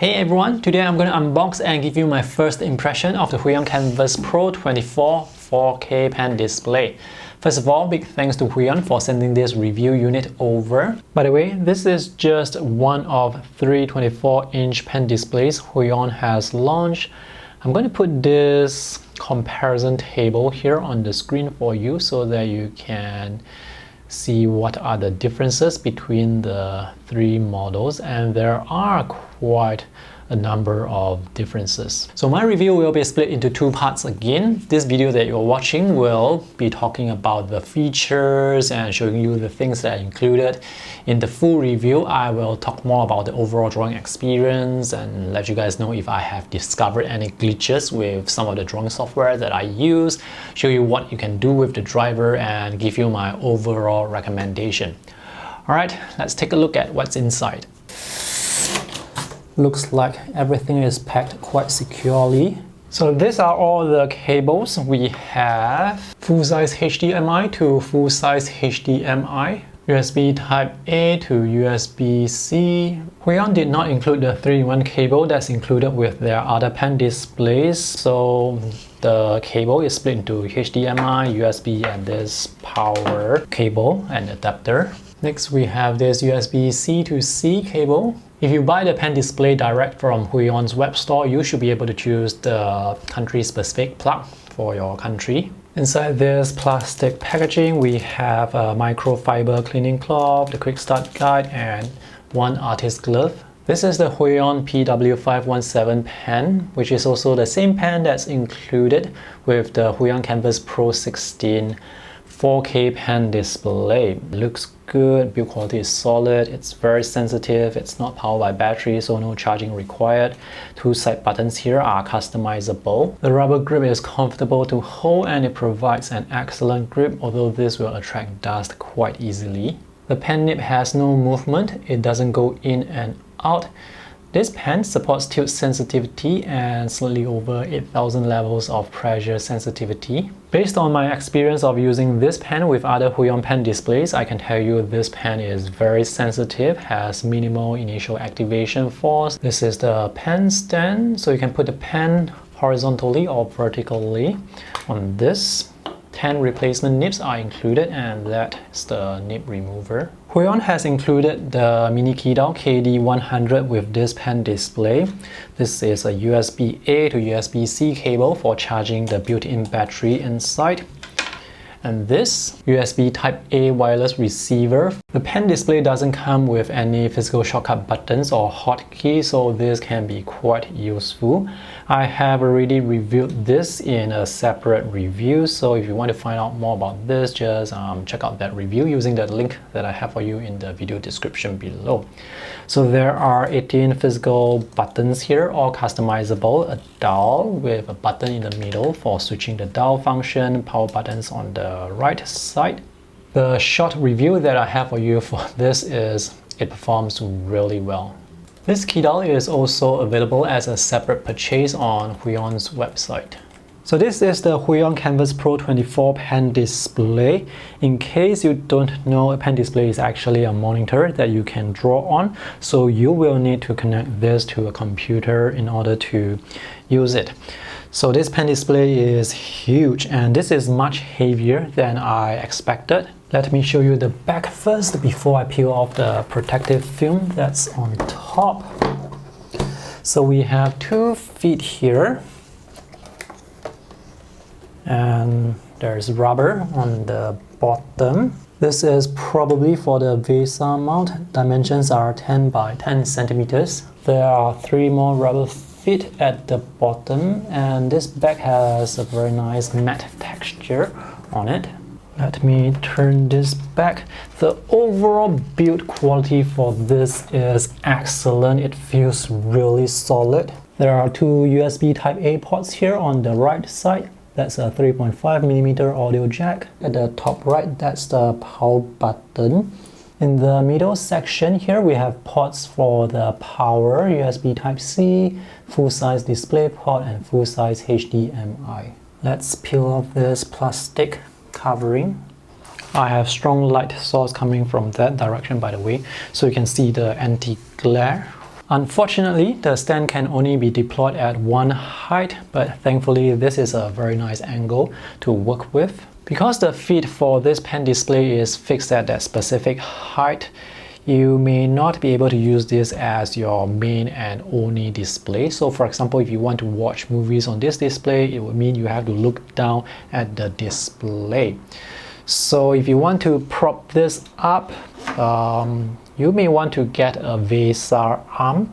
Hey everyone, today I'm going to unbox and give you my first impression of the Huion Canvas Pro 24 4K pen display. First of all, big thanks to Huion for sending this review unit over. By the way, this is just one of 3 24-inch pen displays Huion has launched. I'm going to put this comparison table here on the screen for you so that you can see what are the differences between the 3 models, and there are quite a number of differences. So my review will be split into 2 parts again. This video that you're watching will be talking about the features and showing you the things that are included. In the full review, I will talk more about the overall drawing experience and let you guys know if I have discovered any glitches with some of the drawing software that I use, show you what you can do with the driver, and give you my overall recommendation. Alright, let's take a look at what's inside. Looks like everything is packed quite securely. So these are all the cables. We have full-size HDMI to full-size HDMI, USB Type A to USB-C. Huion did not include the 3-in-1 cable that's included with their other pen displays, so the cable is split into HDMI, USB, and this power cable and adapter. Next, we have this USB-C to C cable. If you buy the pen display direct from Huion's web store, you should be able to choose the country-specific plug for your country. Inside this plastic packaging, we have a microfiber cleaning cloth, the quick start guide, and one artist glove. This is the Huion PW517 pen, which is also the same pen that's included with the Huion Canvas Pro 16 4K pen display. Looks good, build quality is solid, it's very sensitive, it's not powered by battery, so no charging required. 2 side buttons here are customizable. The rubber grip is comfortable to hold and it provides an excellent grip, although this will attract dust quite easily. The pen nib has no movement, it doesn't go in and out. This pen supports tilt sensitivity and slightly over 8,000 levels of pressure sensitivity. Based on my experience of using this pen with other Huion pen displays, I can tell you this pen is very sensitive, has minimal initial activation force. This is the pen stand, so you can put the pen horizontally or vertically on this. 10 replacement nibs are included, and that is the nib remover. Huion has included the mini Qidao KD100 with this pen display. This is a USB-A to USB-C cable for charging the built-in battery inside. And this USB Type A wireless receiver. The pen display doesn't come with any physical shortcut buttons or hotkeys, so this can be quite useful. I have already reviewed this in a separate review, so if you want to find out more about this, just check out that review using the link that I have for you in the video description below. So there are 18 physical buttons here, all customizable. A dial with a button in the middle for switching the dial function, power buttons on the right side. The short review that I have for you for this is it performs really well. This Qidao is also available as a separate purchase on Huion's website. So this is the Huion Canvas Pro 24 pen display. In case you don't know, a pen display is actually a monitor that you can draw on, so you will need to connect this to a computer in order to use it. So this pen display is huge, and this is much heavier than I expected. Let me show you the back first before I peel off the protective film that's on top. So we have 2 feet here, and there's rubber on the bottom. This is probably for the VESA mount. Dimensions are 10 by 10 centimeters. There are 3 more rubber feet at the bottom, and this back has a very nice matte texture on it. Let me turn this back. The overall build quality for this is excellent. It feels really solid. There are 2 USB Type A ports here on the right side. That's a 3.5mm audio jack. At the top right, that's the power button. In the middle section here, we have ports for the power, USB Type-C, full-size display port, and full-size HDMI. Let's peel off this plastic covering. I have strong light source coming from that direction, by the way, so you can see the anti-glare. Unfortunately, the stand can only be deployed at one height, but thankfully this is a very nice angle to work with. Because the feet for this pen display is fixed at that specific height, you may not be able to use this as your main and only display. So for example, if you want to watch movies on this display, it would mean you have to look down at the display. So if you want to prop this up, you may want to get a VESA arm.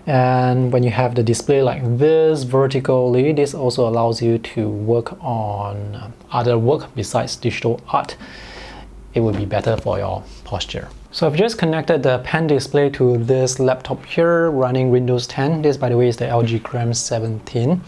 And when you have the display like this vertically, this also allows you to work on other work besides digital art. It would be better for your posture. So I've just connected the pen display to this laptop here running Windows 10. This, by the way, is the LG Gram 17.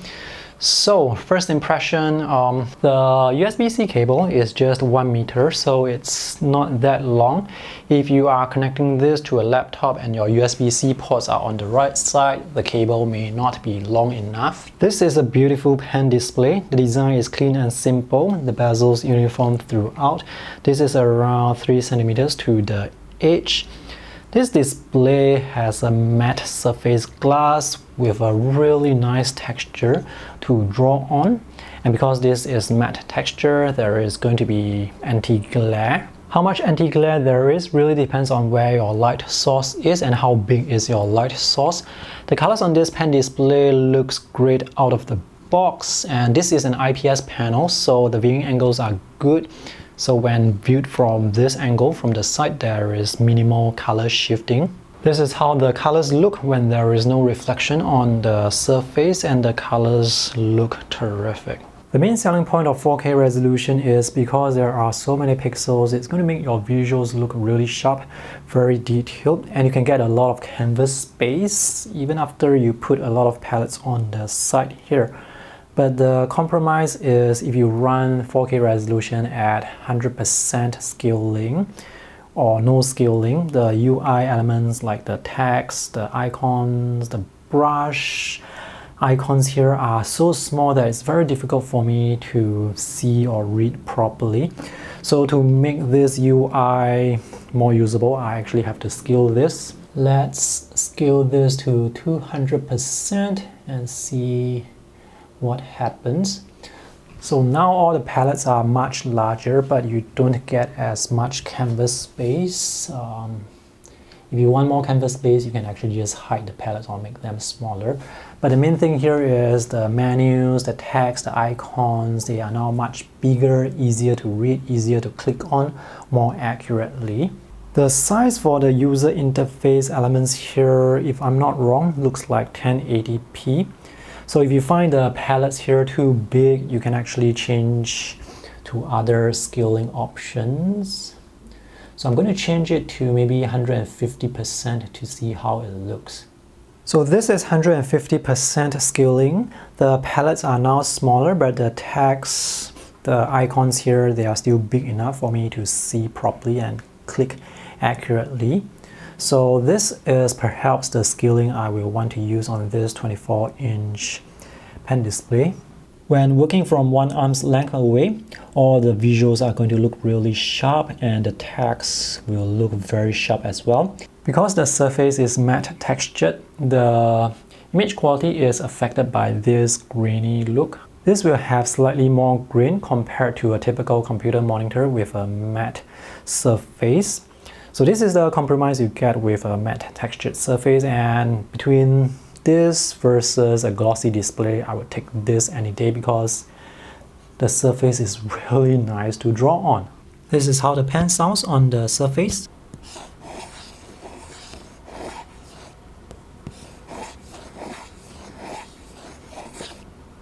So first impression, the USB-C cable is just 1 meter, so it's not that long. If you are connecting this to a laptop and your USB-C ports are on the right side, the cable may not be long enough. This is a beautiful pen display. The design is clean and simple. The bezels uniform throughout. This is around 3 centimeters to the edge. This display has a matte surface glass with a really nice texture to draw on. And because this is matte texture, there is going to be anti-glare. How much anti-glare there is really depends on where your light source is and how big is your light source. The colors on this pen display looks great out of the box, and this is an IPS panel, so the viewing angles are good. So when viewed from this angle, from the side, there is minimal color shifting. This is how the colors look when there is no reflection on the surface, and the colors look terrific. The main selling point of 4K resolution is because there are so many pixels, it's going to make your visuals look really sharp, very detailed, and you can get a lot of canvas space even after you put a lot of palettes on the side here. But the compromise is if you run 4K resolution at 100% scaling or no scaling, the UI elements like the text, the icons, the brush icons here are so small that it's very difficult for me to see or read properly. So to make this UI more usable, I actually have to scale this. Let's scale this to 200% and see what happens. So now all the palettes are much larger, but you don't get as much canvas space. If you want more canvas space, you can actually just hide the palettes or make them smaller. But the main thing here is the menus, the text, the icons, they are now much bigger, easier to read, easier to click on more accurately. The size for the user interface elements here, if I'm not wrong, looks like 1080p. So if you find the palettes here too big, you can actually change to other scaling options. So I'm going to change it to maybe 150% to see how it looks. So this is 150% scaling. The palettes are now smaller, but the text, the icons here, they are still big enough for me to see properly and click accurately. So this is perhaps the scaling I will want to use on this 24-inch pen display. When working from one arm's length away, all the visuals are going to look really sharp and the text will look very sharp as well. Because the surface is matte textured, the image quality is affected by this grainy look. This will have slightly more grain compared to a typical computer monitor with a matte surface. So this is the compromise you get with a matte textured surface, and between this versus a glossy display, I would take this any day because the surface is really nice to draw on. This is how the pen sounds on the surface.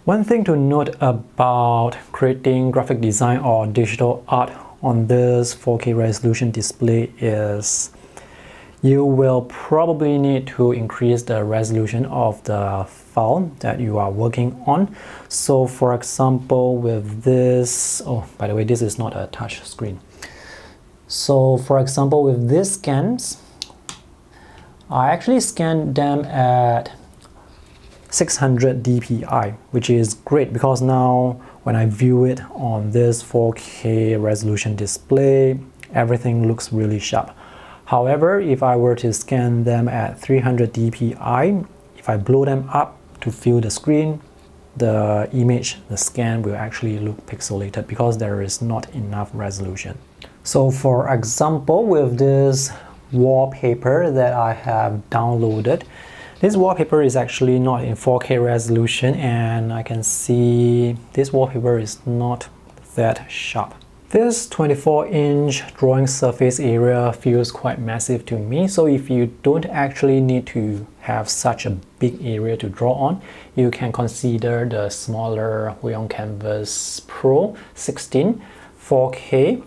One thing to note about creating graphic design or digital art on this 4K resolution display is you will probably need to increase the resolution of the file that you are working on. So for example, with this, oh, by the way, this is not a touch screen. So for example, with these scans, I actually scanned them at 600 dpi, which is great because now when I view it on this 4K resolution display, everything looks really sharp. However, if I were to scan them at 300 dpi, if I blow them up to fill the screen, the image, the scan will actually look pixelated because there is not enough resolution. So for example, with this wallpaper that I have downloaded, this wallpaper is actually not in 4K resolution, and I can see this wallpaper is not that sharp. This 24-inch drawing surface area feels quite massive to me, so if you don't actually need to have such a big area to draw on, you can consider the smaller Huion Canvas Pro 16 4K.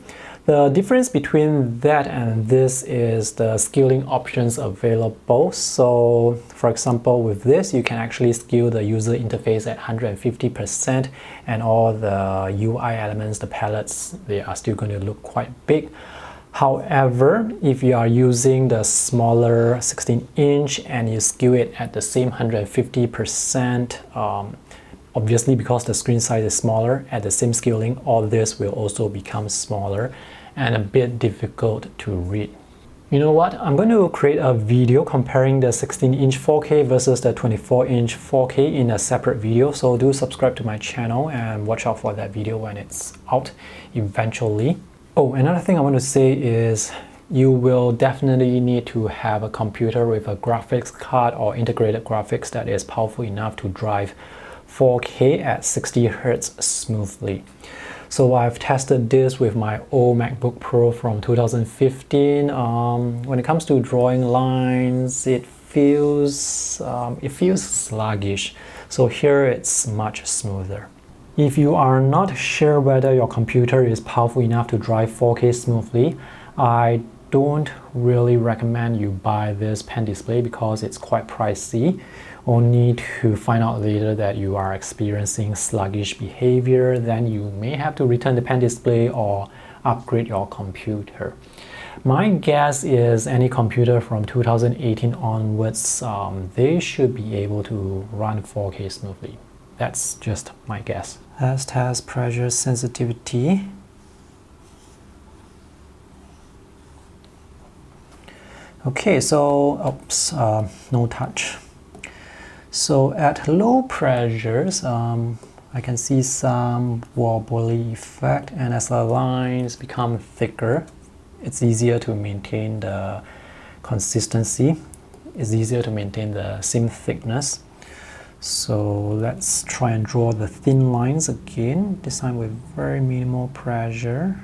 The difference between that and this is the scaling options available. So for example, with this, you can actually scale the user interface at 150%, and all the UI elements, the palettes, they are still going to look quite big. However, if you are using the smaller 16-inch and you scale it at the same 150%, obviously because the screen size is smaller, at the same scaling, all this will also become smaller and a bit difficult to read. You know what? I'm going to create a video comparing the 16-inch 4K versus the 24-inch 4K in a separate video, so do subscribe to my channel and watch out for that video when it's out eventually. Oh, another thing I want to say is you will definitely need to have a computer with a graphics card or integrated graphics that is powerful enough to drive 4K at 60 Hz smoothly. So I've tested this with my old MacBook Pro from 2015. When it comes to drawing lines, it feels sluggish. So here it's much smoother. If you are not sure whether your computer is powerful enough to drive 4K smoothly, I don't really recommend you buy this pen display because it's quite pricey. Only to find out later that you are experiencing sluggish behavior, then you may have to return the pen display or upgrade your computer. My guess is any computer from 2018 onwards, they should be able to run 4K smoothly. That's just my guess. Let's test pressure sensitivity. Okay, so oops, no touch. So at low pressures, I can see some wobbly effect, and as the lines become thicker, it's easier to maintain the consistency. It's easier to maintain the same thickness. So let's try and draw the thin lines again, this time with very minimal pressure.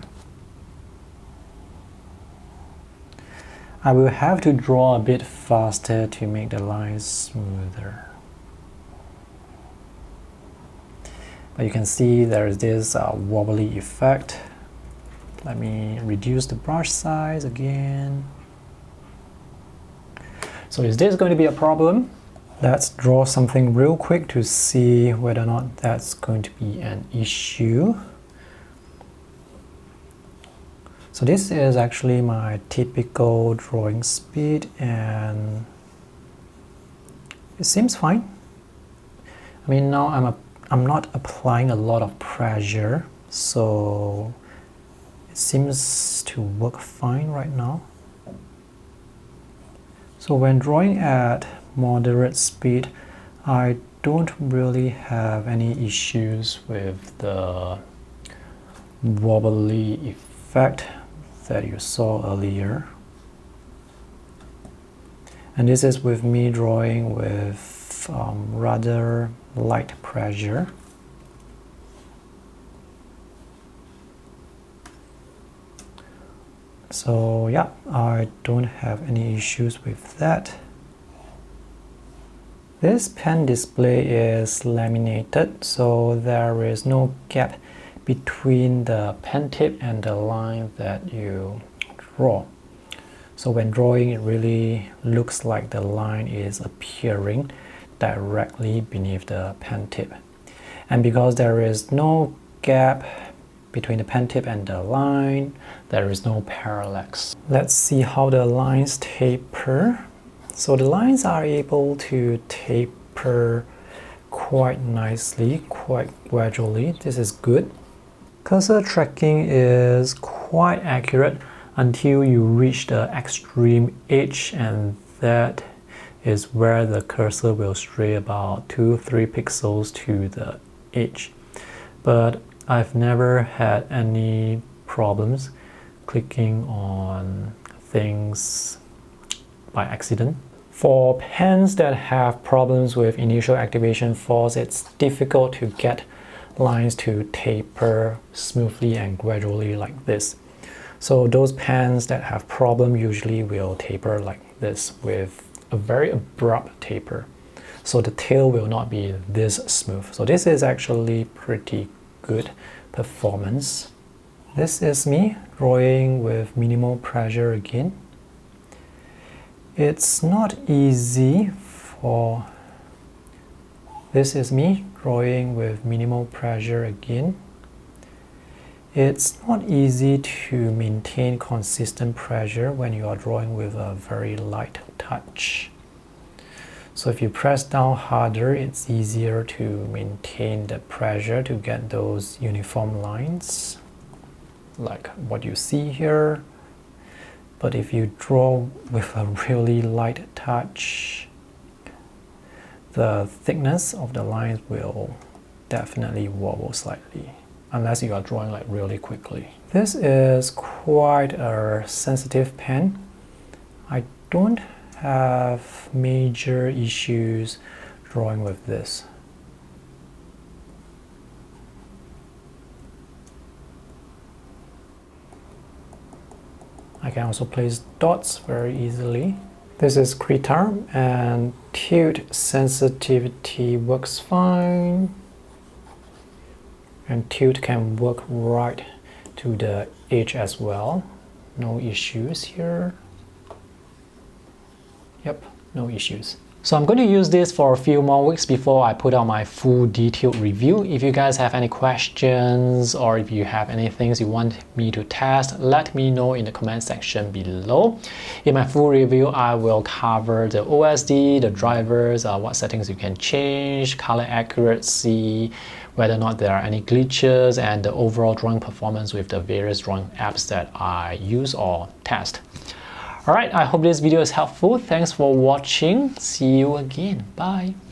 I will have to draw a bit faster to make the lines smoother. But you can see there is this wobbly effect. Let me reduce the brush size again. So is this going to be a problem? Let's draw something real quick to see whether or not that's going to be an issue. So this is actually my typical drawing speed, and it seems fine. I mean, now I'm not applying a lot of pressure, so it seems to work fine right now. So when drawing at moderate speed, I don't really have any issues with the wobbly effect that you saw earlier. And this is with me drawing with rather light pressure. So yeah, I don't have any issues with that. This pen display is laminated, so there is no gap between the pen tip and the line that you draw. So when drawing, it really looks like the line is appearing directly beneath the pen tip. And because there is no gap between the pen tip and the line, there is no parallax. Let's see how the lines taper. So the lines are able to taper quite nicely, quite gradually. This is good. Cursor tracking is quite accurate. until you reach the extreme edge, and that is where the cursor will stray about 2-3 pixels to the edge. But I've never had any problems clicking on things by accident. For pens that have problems with initial activation force, it's difficult to get lines to taper smoothly and gradually like this. So those pens that have problem usually will taper like this with a very abrupt taper. So the tail will not be this smooth. So this is actually pretty good performance. This is me drawing with minimal pressure again. It's not easy for... This is me drawing with minimal pressure again. It's not easy to maintain consistent pressure when you are drawing with a very light touch. So if you press down harder, it's easier to maintain the pressure to get those uniform lines, like what you see here. But if you draw with a really light touch, the thickness of the lines will definitely wobble slightly, unless you are drawing like really quickly. This is quite a sensitive pen. I don't have major issues drawing with this. I can also place dots very easily. This is Krita, and tilt sensitivity works fine. And tilt can work right to the edge as well. No issues here. Yep, no issues. So I'm going to use this for a few more weeks before I put out my full detailed review. If you guys have any questions or if you have any things you want me to test, let me know in the comment section below. In my full review, I will cover the OSD, the drivers, what settings you can change, color accuracy, whether or not there are any glitches, and the overall drawing performance with the various drawing apps that I use or test. Alright, I hope this video is helpful. Thanks for watching. See you again. Bye.